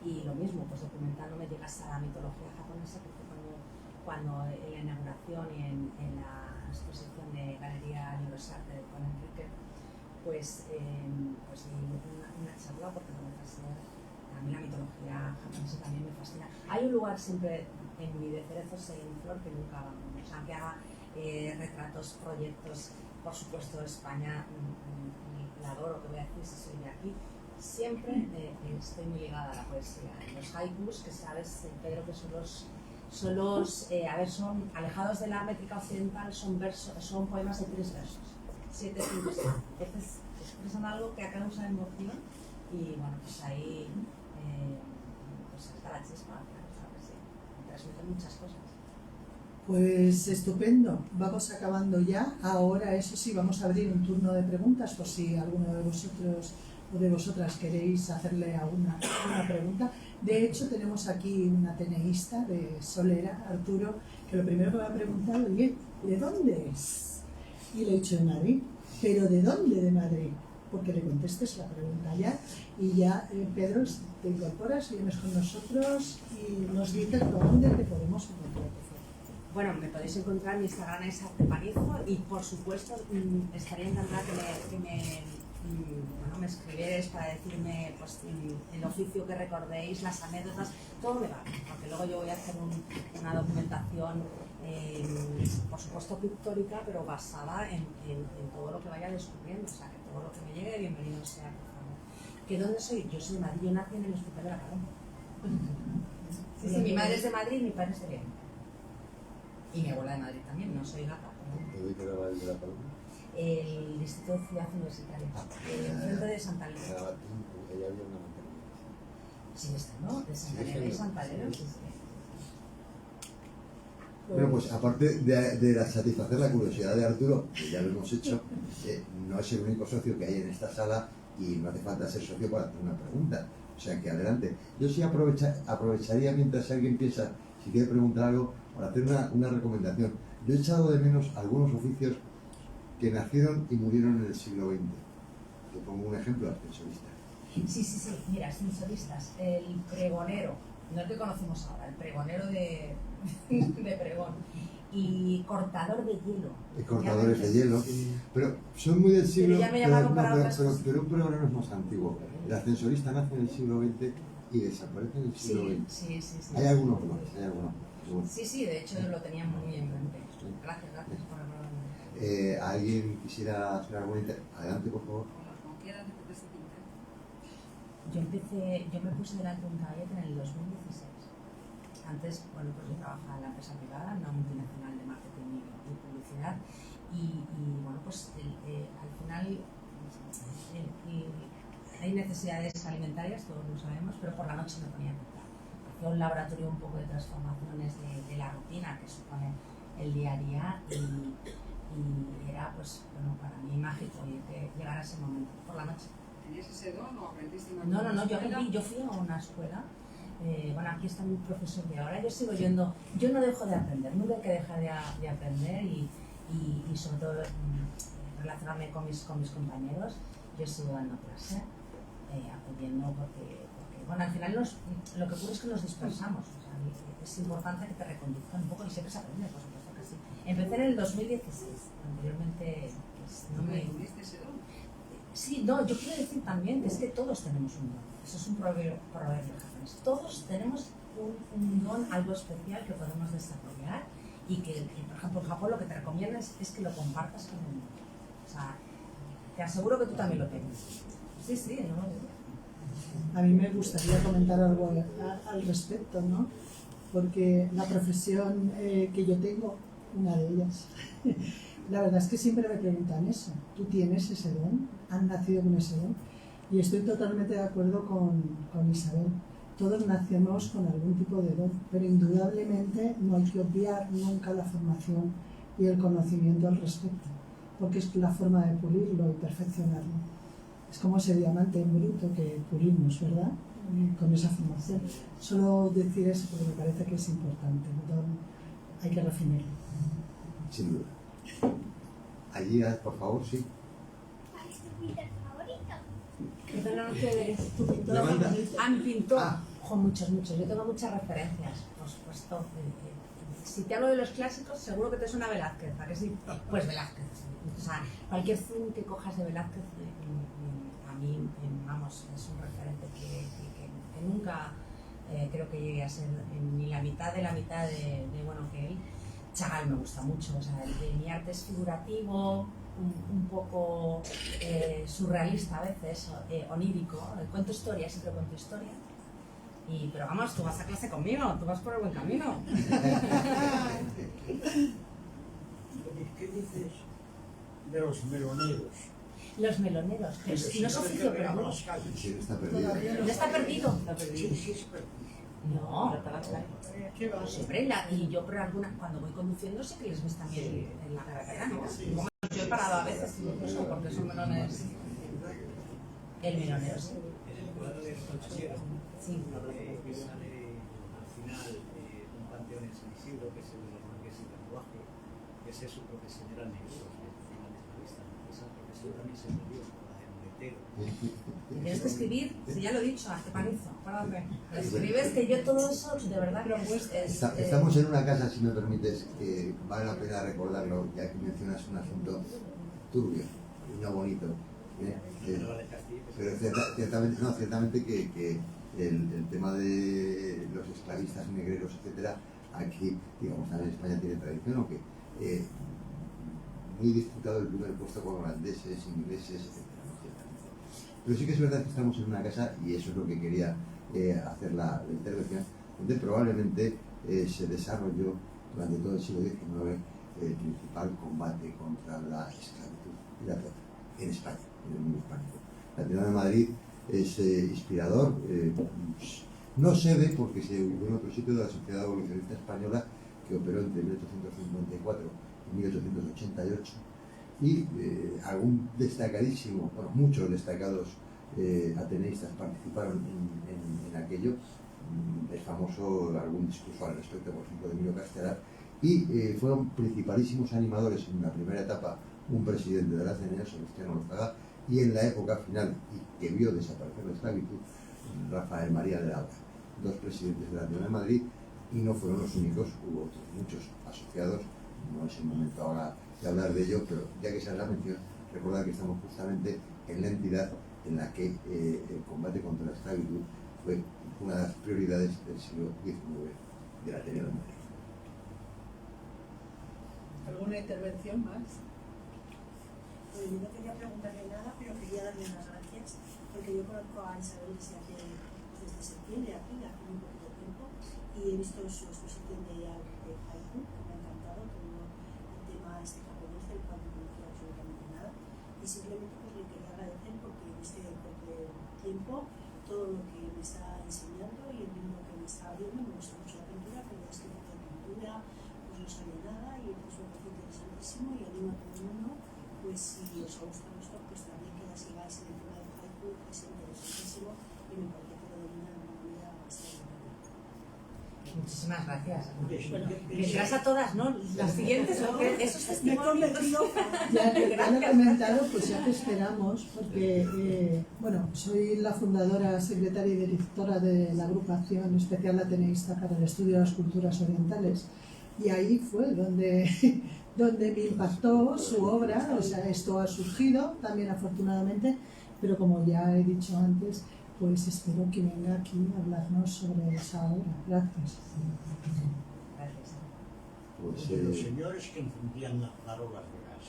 Y lo mismo, pues documentándome llegas a la mitología japonesa, porque cuando en la inauguración y en la exposición de Galería Universal de Juan Enrique, pues di una charla porque me fascina. A mí la mitología japonesa también me fascina. Hay un lugar siempre en mi de cerezos en flor que nunca abandono. O sea, que haga retratos, proyectos, por supuesto España, la adoro, que voy a decir si soy de aquí. Siempre estoy muy ligada a la poesía. Los haikus, que sabes, Pedro, que son alejados de la métrica occidental, son poemas de 3 versos, 7, 5, 6. Entonces expresan algo que causa emoción y bueno, pues ahí pues está la chispa, ¿sabes? Transmiten muchas cosas. Pues estupendo, vamos acabando ya. Ahora, eso sí, vamos a abrir un turno de preguntas por si alguno de vosotros o de vosotras queréis hacerle alguna pregunta. De hecho, tenemos aquí un ateneísta de Solera, Arturo, que lo primero que me ha preguntado, oye, ¿de dónde es? Y le he dicho, de Madrid. ¿Pero de dónde de Madrid? Porque le contestes la pregunta ya. Y ya, Pedro, te incorporas, vienes con nosotros y nos dices dónde te podemos encontrar. Bueno, me podéis encontrar, mi Instagram es artepanizo y por supuesto estaría encantada que me escribierais para decirme pues, el oficio que recordéis, las anécdotas, todo me vale, porque luego yo voy a hacer una documentación, por supuesto pictórica, pero basada en todo lo que vaya descubriendo, o sea, que todo lo que me llegue, bienvenido sea, por favor. ¿Que dónde soy? Yo soy de Madrid, yo nací en el Hospital de la Paloma. Sí, mi madre es de Madrid y mi padre es de León. Y mi abuela de Madrid también, no soy gata. ¿Dónde quedaba el de la Paloma? El Instituto de Ciudad Universitaria, el Centro de Santa Elena. Ella había una maternidad. Sí, está, ¿no? De Santa Elena y Santa Elena. Sí. Bueno, pues aparte de satisfacer la curiosidad de Arturo, que ya lo hemos hecho, no es el único socio que hay en esta sala y no hace falta ser socio para hacer una pregunta. O sea que adelante. Yo sí aprovecharía mientras alguien piensa, si quiere preguntar algo, para hacer una recomendación. Yo he echado de menos algunos oficios que nacieron y murieron en el siglo XX. Te pongo un ejemplo, ascensorista. Sí, mira, ascensoristas, el pregonero, no el que conocemos ahora, el pregonero de pregón, y cortador de hielo. Y cortadores de hielo, pero son muy del siglo... Pero ya me llamaron para otras cosas. Pero un pregonero es más antiguo. El ascensorista nace en el siglo XX y desaparece en el siglo XX. Sí. Hay algunos más, Sí, de hecho lo tenía muy en mente. Gracias por hablar. ¿Alguien quisiera hacer alguna adelante, por favor? Yo me puse delante de un caballete en el 2016. Antes, bueno, pues yo trabajaba en la empresa privada, en una multinacional de marketing y publicidad, y bueno, pues al final hay necesidades alimentarias, todos lo sabemos, pero por la noche me ponía a pintar. Hacía un laboratorio un poco de transformaciones de la rutina que supone el día a día y era, pues, bueno, para mí mágico que llegara ese momento por la noche. ¿Tenías ese don o aprendiste en una escuela? Yo fui a una escuela. Bueno, aquí está mi profesor de ahora. Yo sigo yendo, yo no dejo de aprender, nunca hay que dejar de aprender y sobre todo relacionarme con mis compañeros, yo sigo dando clase, aprendiendo porque bueno, al final lo que ocurre es que nos dispersamos, o sea, es importante que te reconduzcan un poco y siempre se aprende, por supuesto que sí. Empecé en el 2016, anteriormente pues, no me... ¿Tuviste ese don? Sí, no, yo quiero decir también que es que todos tenemos un don, eso es un proverbio japonés, todos tenemos un don, algo especial que podemos desarrollar y que, por ejemplo, en Japón lo que te recomiendan es que lo compartas con el mundo. O sea, te aseguro que tú también lo tienes. Sí, sí, ¿no? A mí me gustaría comentar algo al respecto, ¿no? Porque la profesión que yo tengo, una de ellas, la verdad es que siempre me preguntan eso. ¿Tú tienes ese don? ¿Has nacido con ese don? Y estoy totalmente de acuerdo con Isabel. Todos nacemos con algún tipo de don, pero indudablemente no hay que obviar nunca la formación y el conocimiento al respecto, porque es la forma de pulirlo y perfeccionarlo. Es como ese diamante en bruto que pulimos, ¿verdad? Con esa formación. Solo decir eso porque me parece que es importante. El don hay que refinarlo. Sin duda. Allí, por favor, sí. ¿Cuál es tu pintor favorito? Perdona, que es tu pintor. Levanta. Mi pintor. Ah. Ojo, muchos. Yo tengo muchas referencias, por supuesto. Si te hablo de los clásicos, seguro que te suena Velázquez, ¿a que sí? Pues Velázquez. O sea, cualquier film que cojas de Velázquez, a mí, vamos, es un referente que nunca creo que llegue a ser ni la mitad de bueno que él. Chagall me gusta mucho, o sea, mi arte es figurativo, un poco surrealista a veces, onírico. Cuento historias, siempre cuento historias. Pero vamos, tú vas a clase conmigo, tú vas por el buen camino. ¿Qué dices de los meloneros? Los meloneros, pero si no es oficio, pero no. Sí, está perdido. Ya está perdido. Sí, sí, es perdido. No, siempre, y yo por algunas, cuando voy conduciendo sé que les ves también en la carretera, ¿no? Bueno, yo he parado a veces incluso porque son melones. El melonero, sí. En el cuadro de Conchero, Sí. sale al final un panteón en San Isidro, que es el de los marqueses del lenguaje, que ese es su profesión, era el negro, que al final es la vista. Esa profesión también se murió, la de muletero. Tienes que escribir, si ya lo he dicho, Artepanizo, acuérdate. Escribes que yo todo eso, de verdad que Estamos en una casa, si me permites, que vale la pena recordarlo, ya que mencionas un asunto turbio y no bonito. Pero ciertamente que el tema de los esclavistas negreros, etcétera, aquí, digamos, también España tiene tradición, aunque muy disputado el primer puesto con holandeses, ingleses, etcétera. Pero sí que es verdad que estamos en una casa, y eso es lo que quería hacer la intervención, donde probablemente se desarrolló durante todo el siglo XIX el principal combate contra la esclavitud y la trata en España, en el mundo hispánico. La Ateneo de Madrid es inspirador, no se ve porque se ubicó en otro sitio de la Sociedad Evolucionista Española, que operó entre 1854 y 1888, y algún destacadísimo, bueno, muchos destacados ateneístas participaron en aquello. Es famoso algún discurso al respecto, por ejemplo, de Emilio Castelar, y fueron principalísimos animadores en la primera etapa un presidente de la Ateneo, Sebastián Orzaga, y en la época final, y que vio desaparecer la esclavitud, Rafael María de la Obra, dos presidentes de la Ateneo de Madrid, y no fueron los únicos, hubo otros muchos asociados. No es el momento ahora de hablar de ello, pero ya que se hace la mención, recordar que estamos justamente en la entidad en la que el combate contra la esclavitud fue una de las prioridades del siglo XIX de la Ateneo de Madrid. ¿Alguna intervención más? Pues yo no quería preguntarle nada, pero quería darle las gracias, porque yo conozco a Isabel desde septiembre, aquí, hace muy poquito tiempo, y he visto su exposición de haiku, que me ha encantado, todo el tema japonés, del cual no conocía absolutamente nada, y simplemente pues le quería agradecer porque en este corto tiempo todo lo que me está enseñando y el mundo que me está abriendo. Me gusta mucho la pintura, pero es que de pintura pues no sabía nada, y pues me parece interesantísimo, y animo a todo el mundo, pues si os gusta esto, pues también que la sigáis en el tema del haiku, que es interesantísimo y me parece que lo domina de una manera extraordinaria. Muchísimas gracias. Vendrás a todas, ¿no? Las siguientes, ¿no? Esos Me he testimonios. convertido. Ya lo he comentado, pues ya te esperamos, porque, bueno, soy la fundadora, secretaria y directora de la agrupación especial ateneísta para el estudio de las culturas orientales. Y ahí fue donde me impactó su obra. O sea, esto ha surgido también afortunadamente, pero como ya he dicho antes, pues espero que venga aquí a hablarnos sobre esa obra. Gracias. Pues, Los señores que encendían las farolas de gas.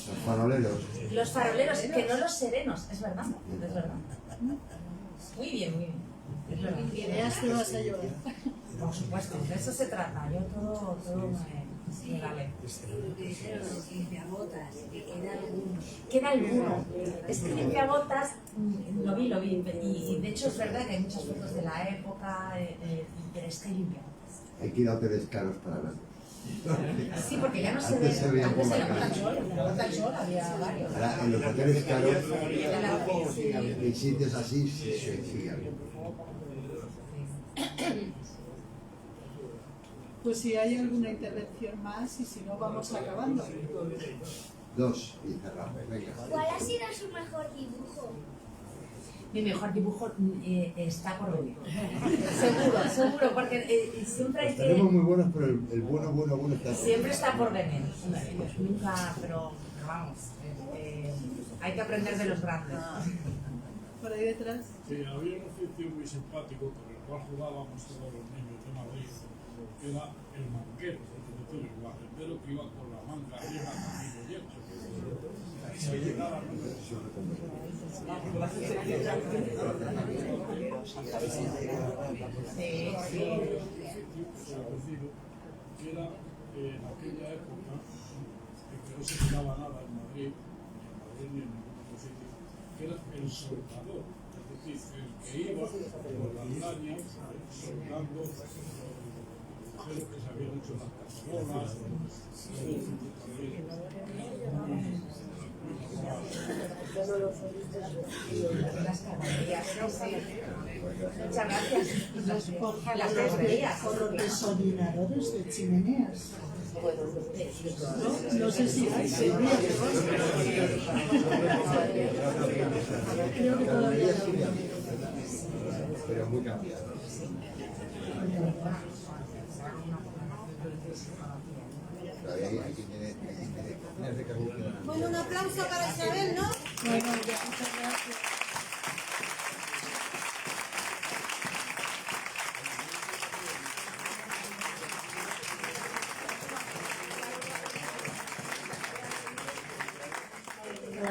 los faroleros. Los faroleros, que no los serenos, es verdad, es verdad. Muy bien, muy bien. Es verdad. Ideas te vas a llevar. Por supuesto, de eso se trata. Yo todo me vale. Los limpiabotas, que queda alguno. Queda alguno. Es que limpiabotas, lo vi. Y de hecho es verdad que hay muchas fotos de la época, pero es que hay limpiabotas. Hay que ir a hoteles caros para verlos. Sí, porque ya no se ve. Antes se veía Antes por en la la Puerta calle. del Sol, en la Puerta del Sol había varios. Ahora, en los hoteles caros, Sí. en sitios así, sí sigue habiendo. Pues si hay alguna intervención más y si no, vamos acabando. 2 y cerramos. Venga. ¿Cuál ha sido su mejor dibujo? Mi mejor dibujo está por venir. Seguro, porque siempre hay Los que... tenemos muy buenos, pero el bueno está. Siempre está por venir. Nunca, pero vamos, hay que aprender de los grandes. Por ahí detrás. Sí, había un oficio muy simpático con el cual jugábamos todos los niños de Madrid, que era el manquero, el guarrendero que iba con la manga arriba camino lleno. Se llegaba a que era en aquella época que no se jugaba nada en Madrid, ni en ningún otro sitio, que era el soldador, es decir, el que iba por las cañas soldando los agujeros que se habían hecho las cacerolas, Las carrerías, sí. Muchas gracias. Las carrerías. Por los desolinadores de chimeneas. No sé si hay. Creo que todavía no. Pero muy cambiado. Bueno, un aplauso para Isabel, ¿no? Bueno, ya, muchas gracias.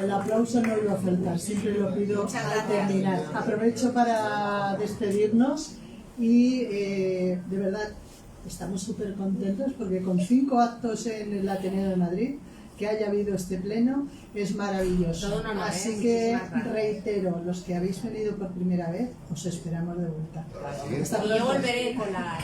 El aplauso no iba a faltar, siempre lo pido al terminar. Aprovecho para despedirnos y de verdad estamos súper contentos porque con 5 actos en el Ateneo de Madrid, que haya habido este pleno, es maravilloso. Todo un honor, Así que muchísimas gracias. reitero, los que habéis venido por primera vez, os esperamos de vuelta. Hasta Y yo pronto. volveré con la...